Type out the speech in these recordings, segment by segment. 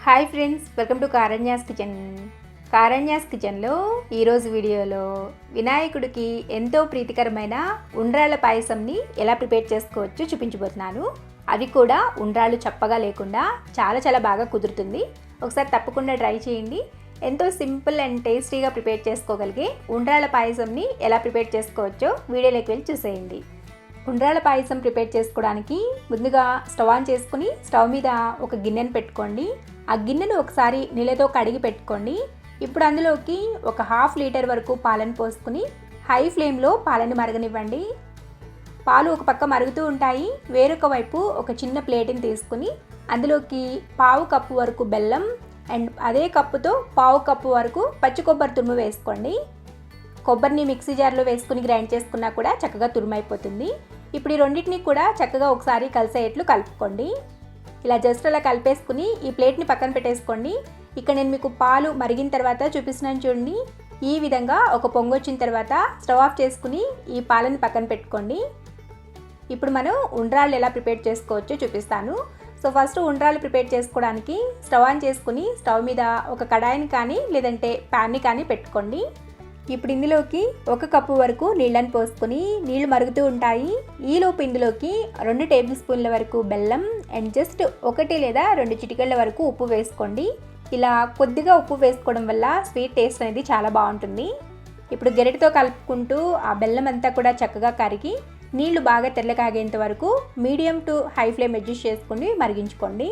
Hi friends, welcome to Karanya's kitchen. Karanya's కిచెన్లో ఈరోజు వీడియోలో వినాయకుడికి ఎంతో ప్రీతికరమైన ఉండ్రాళ్ళ పాయసంని ఎలా ప్రిపేర్ చేసుకోవచ్చో చూపించబోతున్నాను. అది కూడా ఉండ్రాళ్ళు చప్పగా లేకుండా చాలా బాగా కుదురుతుంది. ఒకసారి తప్పకుండా ట్రై చేయండి. ఎంతో సింపుల్ అండ్ టేస్టీగా ప్రిపేర్ చేసుకోగలిగే ఉండ్రాళ్ళ పాయసంని ఎలా ప్రిపేర్ చేసుకోవచ్చో వీడియోలోకి వెళ్ళి చూసేయండి. ఉండ్రాళ్ళ పాయసం ప్రిపేర్ చేసుకోవడానికి ముందుగా స్టవ్ ఆన్ చేసుకుని స్టవ్ మీద ఒక గిన్నెను పెట్టుకోండి. ఆ గిన్నెను ఒకసారి నీళ్ళతో కడిగి పెట్టుకోండి. ఇప్పుడు అందులోకి ఒక 1/2 లీటర్ వరకు పాలను పోసుకుని హై ఫ్లేమ్లో పాలను మరగనివ్వండి. పాలు ఒక పక్క మరుగుతూ ఉంటాయి. వేరొక వైపు ఒక చిన్న ప్లేట్ని తీసుకుని అందులోకి 1/2 కప్పు వరకు బెల్లం అండ్ అదే కప్పుతో 1/2 కప్పు వరకు పచ్చి కొబ్బరి తురుము వేసుకోండి. కొబ్బరిని మిక్సీ జార్లో వేసుకుని గ్రైండ్ చేసుకున్నా కూడా చక్కగా తురుమైపోతుంది. ఇప్పుడు ఈ రెండింటిని కూడా చక్కగా ఒకసారి కలిసేట్లు కలుపుకోండి. ఇలా జస్ట్ అలా కలిపేసుకుని ఈ ప్లేట్ని పక్కన పెట్టేసుకోండి. ఇక్కడ నేను మీకు పాలు మరిగిన తర్వాత చూపిస్తున్నాను చూడండి. ఈ విధంగా ఒక పొంగు వచ్చిన తర్వాత స్టవ్ ఆఫ్ చేసుకుని ఈ పాలను పక్కన పెట్టుకోండి. ఇప్పుడు మనం ఉండ్రాళ్ళు ఎలా ప్రిపేర్ చేసుకోవచ్చో చూపిస్తాను. సో ఫస్ట్ ఉండ్రాళ్ళు ప్రిపేర్ చేసుకోవడానికి స్టవ్ ఆన్ చేసుకుని స్టవ్ మీద ఒక కడాయిని కానీ లేదంటే ప్యాన్ని కానీ పెట్టుకోండి. ఇప్పుడు ఇందులోకి 1 కప్పు వరకు నీళ్ళని పోసుకొని నీళ్లు మరుగుతూ ఉంటాయి. ఈలోపు ఇందులోకి 2 టేబుల్ స్పూన్ల వరకు బెల్లం అండ్ జస్ట్ 1 లేదా 2 చిటికెళ్ళ వరకు ఉప్పు వేసుకోండి. ఇలా కొద్దిగా ఉప్పు వేసుకోవడం వల్ల స్వీట్ టేస్ట్ అనేది చాలా బాగుంటుంది. ఇప్పుడు గరిటెతో కలుపుకుంటూ ఆ బెల్లం అంతా కూడా చక్కగా కరిగి నీళ్లు బాగా తెల్లకాగేంత వరకు medium to high flame adjust చేసుకుని మరిగించుకోండి.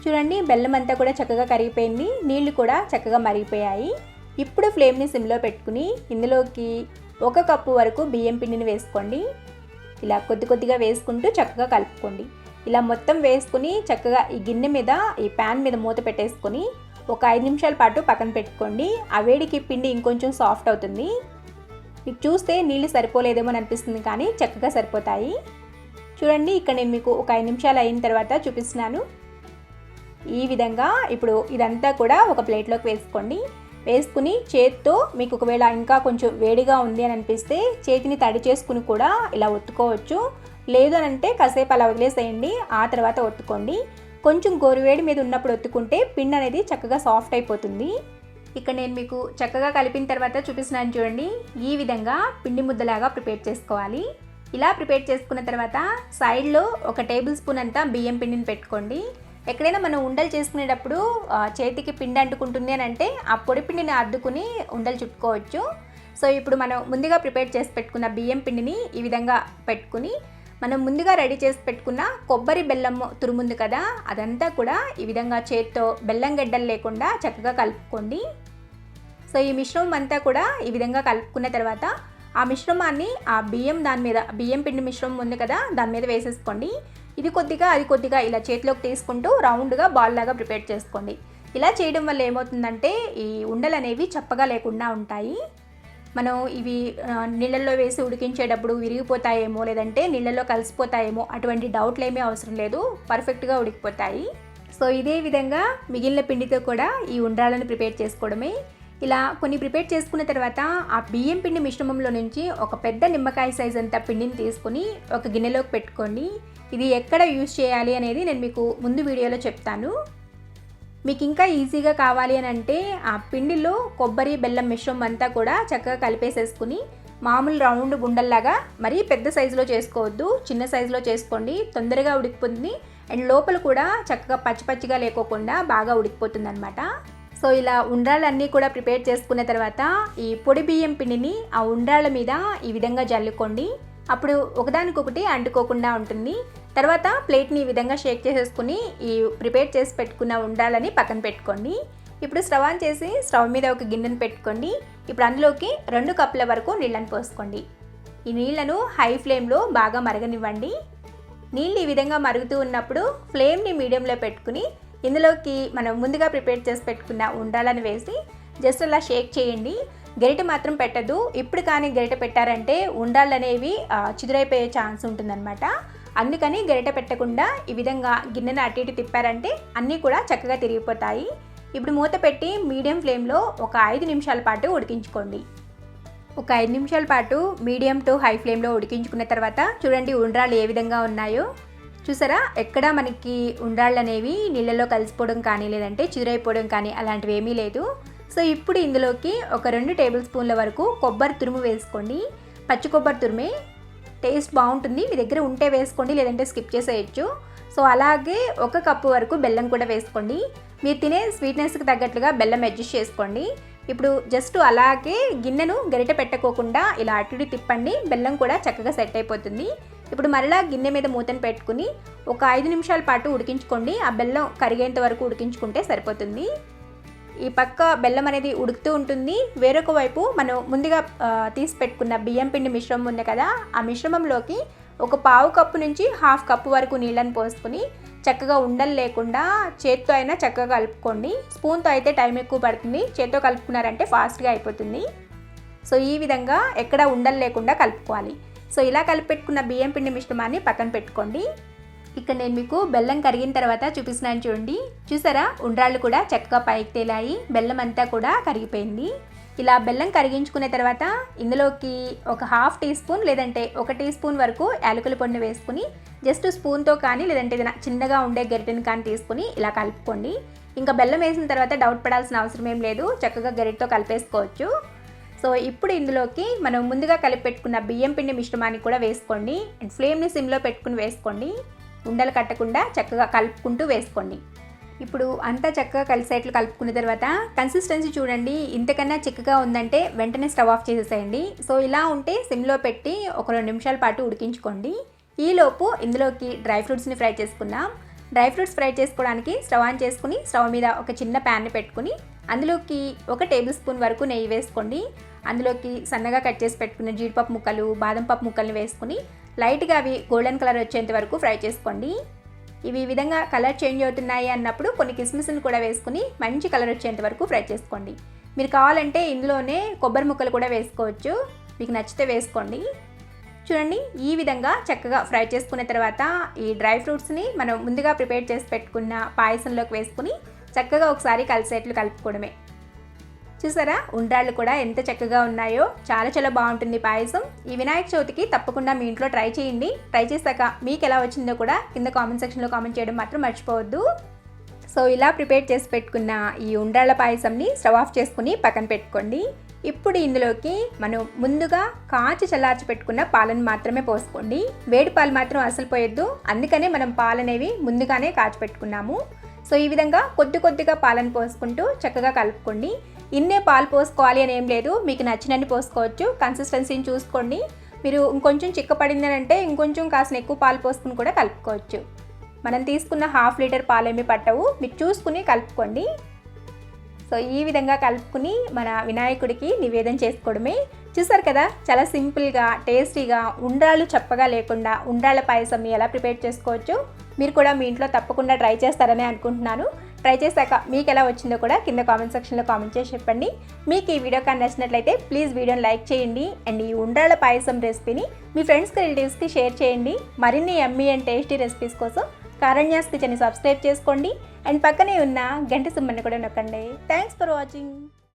చూడండి, బెల్లం అంతా కూడా చక్కగా కరిగిపోయింది. నీళ్లు కూడా చక్కగా మరిగిపోయాయి. ఇప్పుడు ఫ్లేమ్ని సిమ్లో పెట్టుకుని ఇందులోకి 1 కప్పు వరకు బియ్యం పిండిని వేసుకోండి. ఇలా కొద్దిగా వేసుకుంటూ చక్కగా కలుపుకోండి. ఇలా మొత్తం వేసుకుని చక్కగా ఈ గిన్నె మీద ఈ ప్యాన్ మీద మూత పెట్టేసుకొని ఒక 5 నిమిషాల పాటు పక్కన పెట్టుకోండి. ఆ వేడికి పిండి ఇంకొంచెం సాఫ్ట్ అవుతుంది. మీకు చూస్తే నీళ్ళు సరిపోలేదేమో అనిపిస్తుంది, కానీ చక్కగా సరిపోతాయి. చూడండి, ఇక్కడ నేను మీకు ఒక 5 నిమిషాలు అయిన తర్వాత చూపిస్తున్నాను. ఈ విధంగా ఇప్పుడు ఇదంతా కూడా ఒక ప్లేట్లోకి వేసుకోండి. వేసుకుని చేత్తో మీకు ఒకవేళ ఇంకా కొంచెం వేడిగా ఉంది అని అనిపిస్తే చేతిని తడి చేసుకుని కూడా ఇలా ఒత్తుకోవచ్చు. లేదు అని అంటే కాసేపు అలా వదిలేసేయండి, ఆ తర్వాత ఒత్తుకోండి. కొంచెం గోరువేడి మీద ఉన్నప్పుడు ఒత్తుకుంటే పిండి అనేది చక్కగా సాఫ్ట్ అయిపోతుంది. ఇక్కడ నేను మీకు చక్కగా కలిపిన తర్వాత చూపిస్తున్నాను చూడండి. ఈ విధంగా పిండి ముద్దలాగా ప్రిపేర్ చేసుకోవాలి. ఇలా ప్రిపేర్ చేసుకున్న తర్వాత సైడ్లో 1 టేబుల్ స్పూన్ అంతా బియ్యం పిండిని పెట్టుకోండి. ఎక్కడైనా మనం ఉండలు చేసుకునేటప్పుడు చేతికి పిండి అంటుకుంటుంది అని అంటే ఆ పొడి పిండిని అద్దుకుని ఉండలు చుట్టుకోవచ్చు. సో ఇప్పుడు మనం ముందుగా ప్రిపేర్ చేసి పెట్టుకున్న బియ్యం పిండిని ఈ విధంగా పెట్టుకుని మనం ముందుగా రెడీ చేసి పెట్టుకున్న కొబ్బరి బెల్లం తురుముంది కదా, అదంతా కూడా ఈ విధంగా చేత్తో బెల్లం గడ్డలు లేకుండా చక్కగా కలుపుకోండి. సో ఈ మిశ్రమం అంతా కూడా ఈ విధంగా కలుపుకున్న తర్వాత ఆ మిశ్రమాన్ని ఆ బియ్యం పిండి మిశ్రమం ఉంది కదా, దాని మీద వేసేసుకోండి. ఇది కొద్దిగా అది కొద్దిగా ఇలా చేతిలోకి తీసుకుంటూ రౌండ్గా బాల్ లాగా ప్రిపేర్ చేసుకోండి. ఇలా చేయడం వల్ల ఏమవుతుందంటే ఈ ఉండలు అనేవి చప్పగా లేకుండా ఉంటాయి. మనం ఇవి నీళ్ళల్లో వేసి ఉడికించేటప్పుడు విరిగిపోతాయేమో లేదంటే నీళ్ళల్లో కలిసిపోతాయేమో అటువంటి డౌట్లు ఏమీ అవసరం లేదు, పర్ఫెక్ట్గా ఉడికిపోతాయి. సో ఇదే విధంగా మిగిలిన పిండితో కూడా ఈ ఉండ్రాలను ప్రిపేర్ చేసుకోవడమే. ఇలా కొన్ని ప్రిపేర్ చేసుకున్న తర్వాత ఆ బియ్యం పిండి మిశ్రమంలో నుంచి ఒక పెద్ద నిమ్మకాయ సైజ్ అంతా పిండిని తీసుకుని ఒక గిన్నెలోకి పెట్టుకోండి. ఇది ఎక్కడ యూజ్ చేయాలి అనేది నేను మీకు ముందు వీడియోలో చెప్తాను. మీకు ఇంకా ఈజీగా కావాలి అని అంటే ఆ పిండిలో కొబ్బరి బెల్లం మిశ్రమం అంతా కూడా చక్కగా కలిపేసేసుకుని మామూలు రౌండ్ గుండల్లాగా మరీ పెద్ద సైజులో చేసుకోవద్దు, చిన్న సైజులో చేసుకోండి. తొందరగా ఉడికిపోతుంది అండ్ లోపల కూడా చక్కగా పచ్చిగా లేకోకుండా బాగా ఉడికిపోతుంది అనమాట. సో ఇలా ఉండ్రాళ్ళన్నీ కూడా ప్రిపేర్ చేసుకున్న తర్వాత ఈ పొడి బియ్యం పిండిని ఆ ఉండ్రాళ్ళ మీద ఈ విధంగా జల్లుకోండి. అప్పుడు ఒకదానికొకటి అంటుకోకుండా ఉంటుంది. తర్వాత ప్లేట్ని ఈ విధంగా షేక్ చేసేసుకుని ఈ ప్రిపేర్ చేసి పెట్టుకున్న ఉండ్రాళ్ళని పక్కన పెట్టుకోండి. ఇప్పుడు స్టవ్ ఆన్ చేసి స్టవ్ మీద ఒక గిన్నెను పెట్టుకోండి. ఇప్పుడు అందులోకి 2 కప్పుల వరకు నీళ్ళని పోసుకోండి. ఈ నీళ్లను హై ఫ్లేమ్లో బాగా మరగనివ్వండి. నీళ్ళు ఈ విధంగా మరుగుతూ ఉన్నప్పుడు ఫ్లేమ్ని మీడియంలో పెట్టుకుని ఇందులోకి మనం ముందుగా ప్రిపేర్ చేసి పెట్టుకున్న ఉండ్రాలను వేసి జస్ట్ అలా షేక్ చేయండి. గరిటె మాత్రం పెట్టద్దు. ఇప్పుడు కానీ గరిటె పెట్టారంటే ఉండ్రాళ్ళు అనేవి చిదురైపోయే ఛాన్స్ ఉంటుందన్నమాట. అందుకని గరిటె పెట్టకుండా ఈ విధంగా గిన్నెను అటు ఇటు తిప్పారంటే అన్నీ కూడా చక్కగా తిరిగిపోతాయి. ఇప్పుడు మూత పెట్టి మీడియం ఫ్లేమ్లో ఒక 5 నిమిషాల పాటు ఉడికించుకోండి. ఒక 5 నిమిషాల పాటు మీడియం టు హై ఫ్లేమ్లో ఉడికించుకున్న తర్వాత చూడండి ఉండ్రాళ్ళు ఏ విధంగా ఉన్నాయో. చూసారా, ఎక్కడ మనకి ఉండ్రాళ్ళు అనేవి నీళ్ళలో కలిసిపోవడం కానీ లేదంటే చిదురైపోవడం కానీ అలాంటివి ఏమీ లేదు. సో ఇప్పుడు ఇందులోకి ఒక 2 టేబుల్ స్పూన్ల వరకు కొబ్బరి తురుము వేసుకోండి. పచ్చి కొబ్బరి తురిమే టేస్ట్ బాగుంటుంది. మీ దగ్గర ఉంటే వేసుకోండి, లేదంటే స్కిప్ చేసేయచ్చు. సో అలాగే 1 కప్పు వరకు బెల్లం కూడా వేసుకోండి. మీరు తినే స్వీట్నెస్కి తగ్గట్లుగా బెల్లం అడ్జస్ట్ చేసుకోండి. ఇప్పుడు జస్ట్ అలాగే గిన్నెను గరిటె పెట్టకోకుండా ఇలా అటు ఇటు తిప్పండి. బెల్లం కూడా చక్కగా సెట్ అయిపోతుంది. ఇప్పుడు మరలా గిన్నె మీద మూతను పెట్టుకుని ఒక 5 నిమిషాల పాటు ఉడికించుకోండి. ఆ బెల్లం కరిగేంత వరకు ఉడికించుకుంటే సరిపోతుంది. ఈ పక్క బెల్లం అనేది ఉడుకుతూ ఉంటుంది. వేరొక వైపు మనం ముందుగా తీసి పెట్టుకున్న బియ్యం పిండి మిశ్రమం ఉంది కదా, ఆ మిశ్రమంలోకి ఒక పావు కప్పు నుంచి హాఫ్ కప్పు వరకు నీళ్ళని పోసుకుని చక్కగా ఉండలు లేకుండా చేత్తో అయినా చక్కగా కలుపుకోండి. స్పూన్తో అయితే టైం ఎక్కువ పడుతుంది, చేత్తో కలుపుకున్నారంటే ఫాస్ట్గా అయిపోతుంది. సో ఈ విధంగా ఎక్కడ ఉండలు లేకుండా కలుపుకోవాలి. సో ఇలా కలిపెట్టుకున్న బియ్యం పిండి మిశ్రమాన్ని పక్కన పెట్టుకోండి. ఇక్కడ నేను మీకు బెల్లం కరిగిన తర్వాత చూపిస్తున్నాను చూడండి. చూసారా, ఉండ్రాళ్ళు కూడా చక్కగా పైకి తేలాయి, బెల్లం అంతా కూడా కరిగిపోయింది. ఇలా బెల్లం కరిగించుకున్న తర్వాత ఇందులోకి ఒక హాఫ్ టీ స్పూన్ లేదంటే 1 టీ స్పూన్ వరకు యాలకుల పొడిని వేసుకుని జస్ట్ స్పూన్తో కానీ లేదంటే చిన్నగా ఉండే గరిటెని కానీ తీసుకుని ఇలా కలుపుకోండి. ఇంకా బెల్లం వేసిన తర్వాత డౌట్ పడాల్సిన అవసరం ఏం లేదు, చక్కగా గరిటెతో కలిపేసుకోవచ్చు. సో ఇప్పుడు ఇందులోకి మనం ముందుగా కలిపెట్టుకున్న బియ్యం పిండి మిశ్రమాన్ని కూడా వేసుకోండి. అండ్ ఫ్లేమ్ని సిమ్లో పెట్టుకుని వేసుకోండి. ఉండలు కట్టకుండా చక్కగా కలుపుకుంటూ వేసుకోండి. ఇప్పుడు అంతా చక్కగా కలిసేట్లు కలుపుకున్న తర్వాత కన్సిస్టెన్సీ చూడండి, ఇంతకన్నా చిక్కగా ఉందంటే వెంటనే స్టవ్ ఆఫ్ చేసేసేయండి. సో ఇలా ఉంటే సిమ్లో పెట్టి ఒక 2 నిమిషాల పాటు ఉడికించుకోండి. ఈలోపు ఇందులోకి డ్రై ఫ్రూట్స్ని ఫ్రై చేసుకుందాం. డ్రై ఫ్రూట్స్ ఫ్రై చేసుకోవడానికి స్టవ్ ఆన్ చేసుకుని స్టవ్ మీద ఒక చిన్న ప్యాన్ని పెట్టుకుని అందులోకి 1 టేబుల్ స్పూన్ వరకు నెయ్యి వేసుకోండి. అందులోకి సన్నగా కట్ చేసి పెట్టుకున్న జీడిపప్పు ముక్కలు, బాదం పప్పు ముక్కల్ని వేసుకుని లైట్గా అవి గోల్డెన్ కలర్ వచ్చేంత వరకు ఫ్రై చేసుకోండి. ఇవి ఈ విధంగా కలర్ చేంజ్ అవుతున్నాయి అన్నప్పుడు కొన్ని కిస్మిస్ని కూడా వేసుకుని మంచి కలర్ వచ్చేంత వరకు ఫ్రై చేసుకోండి. మీరు కావాలంటే ఇందులోనే కొబ్బరి ముక్కలు కూడా వేసుకోవచ్చు, మీకు నచ్చితే వేసుకోండి. చూడండి, ఈ విధంగా చక్కగా ఫ్రై చేసుకున్న తర్వాత ఈ డ్రై ఫ్రూట్స్ని మనం ముందుగా ప్రిపేర్ చేసి పెట్టుకున్న పాయసంలోకి వేసుకుని చక్కగా ఒకసారి కలిసేట్లు కలుపుకోవడమే. చూసారా, ఉండ్రాళ్ళు కూడా ఎంత చక్కగా ఉన్నాయో, చాలా చాలా బాగుంటుంది పాయసం. ఈ వినాయక చవితికి తప్పకుండా మీ ఇంట్లో ట్రై చేయండి. ట్రై చేశాక మీకు ఎలా వచ్చిందో కూడా కింద కామెంట్ సెక్షన్లో కామెంట్ చేయడం మాత్రం మర్చిపోవద్దు. సో ఇలా ప్రిపేర్ చేసి పెట్టుకున్న ఈ ఉండ్రాళ్ళ పాయసంని స్టవ్ ఆఫ్ చేసుకుని పక్కన పెట్టుకోండి. ఇప్పుడు ఇందులోకి మనం ముందుగా కాచి చల్లార్చి పెట్టుకున్న పాలను మాత్రమే పోసుకోండి. వేడి పాలు మాత్రం అసలు పోయొద్దు, అందుకనే మనం పాలనేవి ముందుగానే కాచి పెట్టుకున్నాము. సో ఈ విధంగా కొద్దిగా పాలను పోసుకుంటూ చక్కగా కలుపుకోండి. ఇన్నే పాలు పోసుకోవాలి అని ఏం లేదు, మీకు నచ్చినన్ని పోసుకోవచ్చు. కన్సిస్టెన్సీని చూసుకోండి. మీరు ఇంకొంచెం చిక్కపడింది అంటే ఇంకొంచెం కాసిన ఎక్కువ పాలు పోసుకుని కూడా కలుపుకోవచ్చు. మనం తీసుకున్న 1/2 లీటర్ పాలేమీ పట్టవు, మీరు చూసుకుని కలుపుకోండి. సో ఈ విధంగా కలుపుకుని మన వినాయకుడికి నివేదన చేసుకోవడమే. చూసారు కదా, చాలా సింపుల్గా టేస్టీగా ఉండ్రాళ్ళు చప్పగా లేకుండా ఉండ్రాళ్ళ పాయసం ఎలా ప్రిపేర్ చేసుకోవచ్చు. మీరు కూడా మీ ఇంట్లో తప్పకుండా ట్రై చేస్తారని అనుకుంటున్నాను. ట్రై చేశాక మీకు ఎలా వచ్చిందో కూడా కింద కామెంట్ సెక్షన్లో కామెంట్ చేసి చెప్పండి. మీకు ఈ వీడియో కానీ నచ్చినట్లయితే ప్లీజ్ వీడియోని లైక్ చేయండి. అండ్ ఈ ఉండ్రాళ్ళ పాయసం రెసిపీని మీ ఫ్రెండ్స్కి రిలేటివ్స్కి షేర్ చేయండి. మరిన్ని యమ్మీ అండ్ టేస్టీ రెసిపీస్ కోసం కారణ్యాస్ కిచెన్ని సబ్స్క్రైబ్ చేసుకోండి. అండ్ పక్కనే ఉన్న గంట సింబల్ని కూడా నొక్కండి. Thanks for watching.